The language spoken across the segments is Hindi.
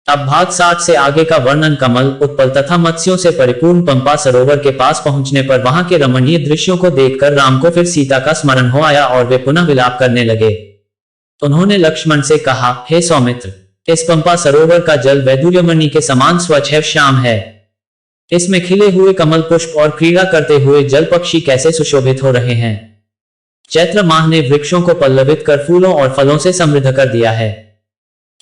अब भाग 60 से आगे का वर्णन कमल, उत्पल तथा मत्स्यों से परिपूर्ण पंपा सरोवर के पास पहुंचने पर वहां के रमणीय दृश्यों को देखकर राम को फिर सीता का स्मरण हो आया और वे पुनः विलाप करने लगे। उन्होंने लक्ष्मण से कहा, हे सौमित्र, इस पंपा सरोवर का जल वैदुर्यमणि के समान स्वच्छ है, श्याम है। इसमें खिले हुए कमल पुष्प और क्रीड़ा करते हुए जल पक्षी कैसे सुशोभित हो रहे हैं। चैत्र माह ने वृक्षों को पल्लवित कर फूलों और फलों से समृद्ध कर दिया है।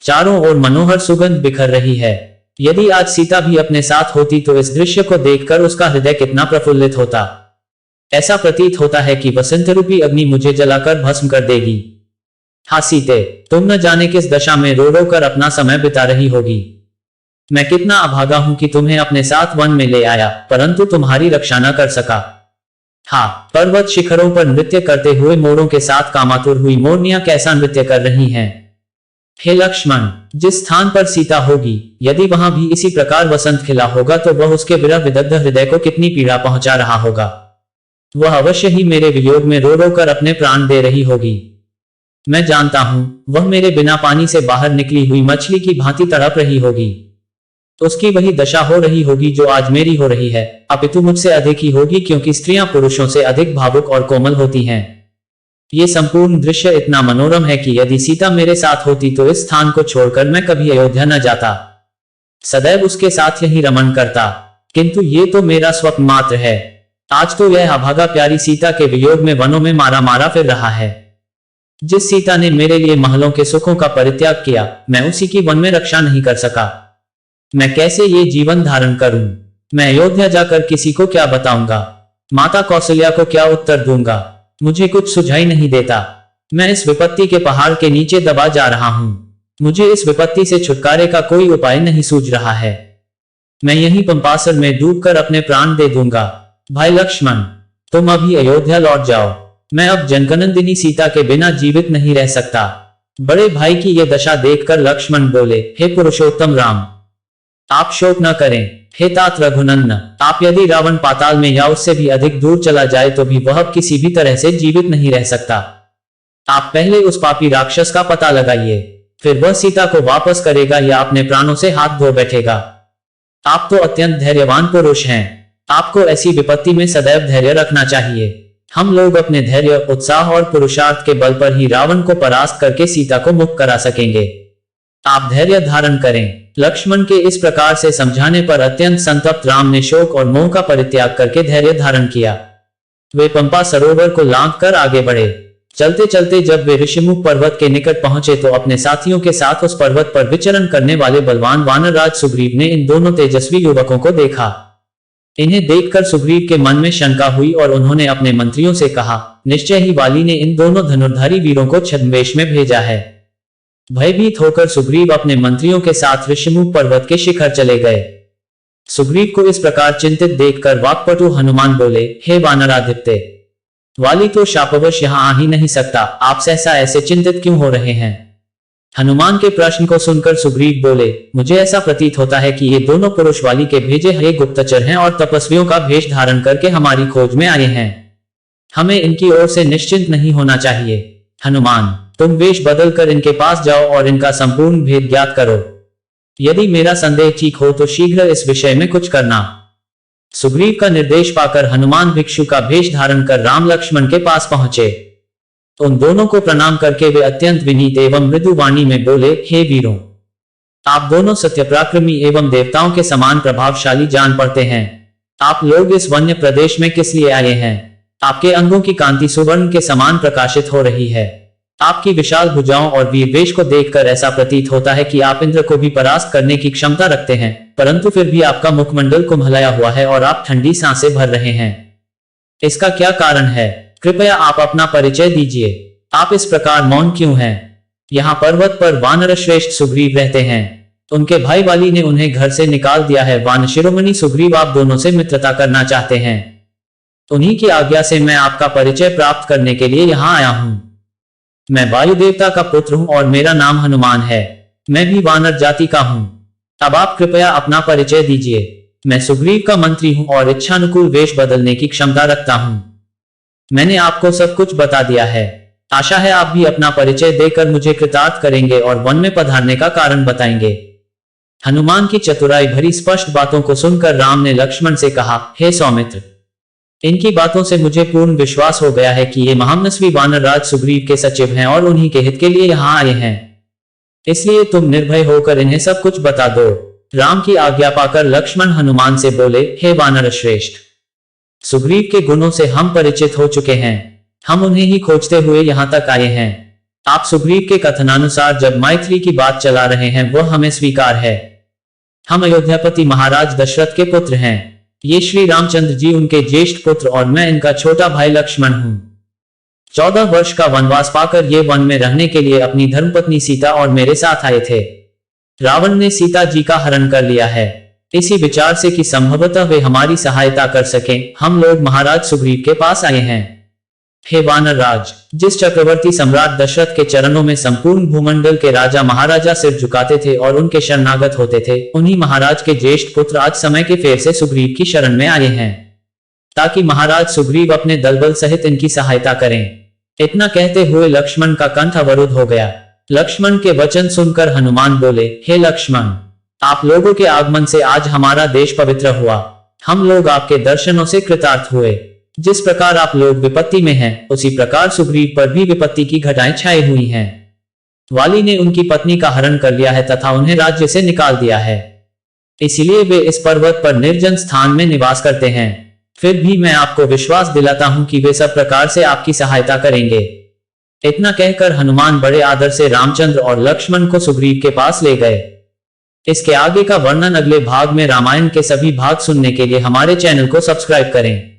चारों ओर मनोहर सुगंध बिखर रही है। यदि आज सीता भी अपने साथ होती तो इस दृश्य को देखकर उसका हृदय कितना प्रफुल्लित होता। ऐसा प्रतीत होता है कि वसंत रूपी अग्नि मुझे जलाकर भस्म कर देगी। हाँ सीते, तुम न जाने किस दशा में रो रो कर अपना समय बिता रही होगी। मैं कितना अभागा हूं कि तुम्हें अपने साथ वन में ले आया, परंतु तुम्हारी रक्षा न कर सका। हाँ, पर्वत शिखरों पर नृत्य करते हुए मोरों के साथ कामातुर हुई मोरनियां कैसा नृत्य कर रही हैं। हे लक्ष्मण, जिस स्थान पर सीता होगी, यदि वहां भी इसी प्रकार वसंत खिला होगा तो वह उसके विरह विदग्ध हृदय को कितनी पीड़ा पहुंचा रहा होगा। वह अवश्य ही मेरे वियोग में रो रो कर अपने प्राण दे रही होगी। मैं जानता हूं, वह मेरे बिना पानी से बाहर निकली हुई मछली की भांति तड़प रही होगी। उसकी वही दशा हो रही होगी जो आज मेरी हो रही है, अपितु मुझसे अधिक ही होगी, क्योंकि स्त्रियां पुरुषों से अधिक भावुक और कोमल होती हैं। ये संपूर्ण दृश्य इतना मनोरम है कि यदि सीता मेरे साथ होती तो इस स्थान को छोड़कर मैं कभी अयोध्या न जाता, सदैव उसके साथ यही रमण करता। किंतु ये तो मेरा स्वप्न मात्र है। आज तो यह अभागा प्यारी सीता के वियोग में वनों में मारा मारा फिर रहा है। जिस सीता ने मेरे लिए महलों के सुखों का परित्याग किया, मैं उसी की वन में रक्षा नहीं कर सका। मैं कैसे ये जीवन धारण करूं? मैं अयोध्या जाकर किसी को क्या बताऊंगा? माता कौशल्या को क्या उत्तर दूंगा? मुझे कुछ सुझाई नहीं देता। मैं इस विपत्ति के पहाड़ के नीचे दबा जा रहा हूं। मुझे इस विपत्ति से छुटकारे का कोई उपाय नहीं सूझ रहा है। मैं यहीं पंपासर में डूबकर अपने प्राण दे दूंगा। भाई लक्ष्मण, तुम अभी अयोध्या लौट जाओ। मैं अब जनकनंदिनी सीता के बिना जीवित नहीं रह सकता। बड़े भाई की यह दशा देखकर लक्ष्मण बोले, हे पुरुषोत्तम राम, आप शोक न करें। हे तात रघुनंदन, आप यदि रावण पाताल में या उससे भी अधिक दूर चला जाए तो भी वह किसी भी तरह से जीवित नहीं रह सकता। आप पहले उस पापी राक्षस का पता लगाइए, फिर वह सीता को वापस करेगा या अपने प्राणों से हाथ धो बैठेगा। आप तो अत्यंत धैर्यवान पुरुष हैं। आपको ऐसी विपत्ति में सदैव धैर्य रखना चाहिए। हम लोग अपने धैर्य, उत्साह और पुरुषार्थ के बल पर ही रावण को परास्त करके सीता को मुक्त करा सकेंगे। आप धैर्य धारण करें। लक्ष्मण के इस प्रकार से समझाने पर अत्यंत संतप्त राम ने शोक और मोह का परित्याग करके धैर्य धारण किया। वे पंपा सरोवर को लांघ कर आगे बढ़े। चलते चलते जब वे ऋषिमुख पर्वत के निकट पहुंचे तो अपने साथियों के साथ उस पर्वत पर विचरण करने वाले बलवान वानरराज सुग्रीव ने इन दोनों तेजस्वी युवकों को देखा। इन्हें देखकर सुग्रीव के मन में शंका हुई और उन्होंने अपने मंत्रियों से कहा, निश्चय ही वाली ने इन दोनों धनुर्धारी वीरों को छद्मवेश में भेजा है। भयभीत होकर सुग्रीव अपने मंत्रियों के साथ ऋषिमुख पर्वत के शिखर चले गए। सुग्रीव को इस प्रकार चिंतित देखकर वाक्पटु हनुमान बोले, हे वानराधिपते, वाली तो शापवश यहाँ आ ही नहीं सकता, आप सहसा ऐसे चिंतित क्यों हो रहे हैं? हनुमान के प्रश्न को सुनकर सुग्रीव बोले, मुझे ऐसा प्रतीत होता है कि ये दोनों पुरुष वाली के भेजे हुए गुप्तचर हैं और तपस्वियों का भेष धारण करके हमारी खोज में आए हैं। हमें इनकी ओर से निश्चिंत नहीं होना चाहिए। हनुमान, तुम वेश बदलकर इनके पास जाओ और इनका संपूर्ण भेद ज्ञात करो। यदि मेरा संदेह ठीक हो तो शीघ्र इस विषय में कुछ करना। सुग्रीव का निर्देश पाकर हनुमान भिक्षु का भेष धारण कर राम लक्ष्मण के पास पहुंचे। उन दोनों को प्रणाम करके वे अत्यंत विनीत एवं मृदु वाणी में बोले, हे वीरों, आप दोनों सत्यपराक्रमी एवं देवताओं के समान प्रभावशाली जान पड़ते हैं। आप लोग इस वन्य प्रदेश में किस लिए आए हैं? आपके अंगों की कांति सुवर्ण के समान प्रकाशित हो रही है। आपकी विशाल भुजाओं और वीर वेश को देखकर ऐसा प्रतीत होता है कि आप इंद्र को भी परास्त करने की क्षमता रखते हैं, परंतु फिर भी आपका मुखमंडल कुम्हलाया हुआ है और आप ठंडी सांसें भर रहे हैं। इसका क्या कारण है? कृपया आप अपना परिचय दीजिए। आप इस प्रकार मौन क्यों हैं? यहाँ पर्वत पर वानर श्रेष्ठ सुग्रीव रहते हैं। उनके भाई वाली ने उन्हें घर से निकाल दिया है। वान शिरोमणि सुग्रीव आप दोनों से मित्रता करना चाहते हैं। उन्हीं की आज्ञा से मैं आपका परिचय प्राप्त करने के लिए यहाँ आया हूँ। मैं वायु देवता का पुत्र हूँ और मेरा नाम हनुमान है। मैं भी वानर जाति का हूँ। अब आप कृपया अपना परिचय दीजिए। मैं सुग्रीव का मंत्री हूँ और इच्छानुकूल वेश बदलने की क्षमता रखता हूँ। मैंने आपको सब कुछ बता दिया है। आशा है आप भी अपना परिचय देकर मुझे कृतार्थ करेंगे और वन में पधारने का कारण बताएंगे। हनुमान की चतुराई भरी स्पष्ट बातों को सुनकर राम ने लक्ष्मण से कहा, हे सौमित्र, इनकी बातों से मुझे पूर्ण विश्वास हो गया है कि ये महामनस्वी वानर राज सुग्रीव के सचिव हैं और उन्हीं के हित के लिए यहाँ आए हैं। इसलिए तुम निर्भय होकर इन्हें सब कुछ बता दो। राम की आज्ञा पाकर लक्ष्मण हनुमान से बोले, हे वानर श्रेष्ठ, सुग्रीव के गुणों से हम परिचित हो चुके हैं। हम उन्हें ही खोजते हुए यहाँ तक आए हैं। आप सुग्रीव के कथनानुसार जब मैथिली की बात चला रहे हैं वह हमें स्वीकार है। हम अयोध्यापति महाराज दशरथ के पुत्र हैं। ये श्री रामचंद्र जी उनके ज्येष्ठ पुत्र और मैं इनका छोटा भाई लक्ष्मण हूँ। 14 वर्ष का वनवास पाकर ये वन में रहने के लिए अपनी धर्मपत्नी सीता और मेरे साथ आए थे। रावण ने सीता जी का हरण कर लिया है। इसी विचार से कि संभवतः वे हमारी सहायता कर सकें, हम लोग महाराज सुग्रीव के पास आए हैं। हे वानर राज, जिस चक्रवर्ती सम्राट दशरथ के चरणों में संपूर्ण भूमंडल के राजा महाराजा सिर झुकाते थे और उनके शरणागत होते थे, उन्हीं महाराज के ज्येष्ठ पुत्र आज समय के फेर से सुग्रीव की शरण में आए हैं, ताकि महाराज सुग्रीव अपने दलबल सहित इनकी सहायता करें। इतना कहते हुए लक्ष्मण का कंठ अवरुद्ध हो गया। लक्ष्मण के वचन सुनकर हनुमान बोले, हे लक्ष्मण, आप लोगों के आगमन से आज हमारा देश पवित्र हुआ। हम लोग आपके दर्शनों से कृतार्थ हुए। जिस प्रकार आप लोग विपत्ति में हैं, उसी प्रकार सुग्रीव पर भी विपत्ति की घटाएं छाई हुई हैं। वाली ने उनकी पत्नी का हरण कर लिया है तथा उन्हें राज्य से निकाल दिया है। इसलिए वे इस पर्वत पर निर्जन स्थान में निवास करते हैं। फिर भी मैं आपको विश्वास दिलाता हूं कि वे सब प्रकार से आपकी सहायता करेंगे। इतना कहकर हनुमान बड़े आदर से रामचंद्र और लक्ष्मण को सुग्रीव के पास ले गए। इसके आगे का वर्णन अगले भाग में। रामायण के सभी भाग सुनने के लिए हमारे चैनल को सब्सक्राइब करें।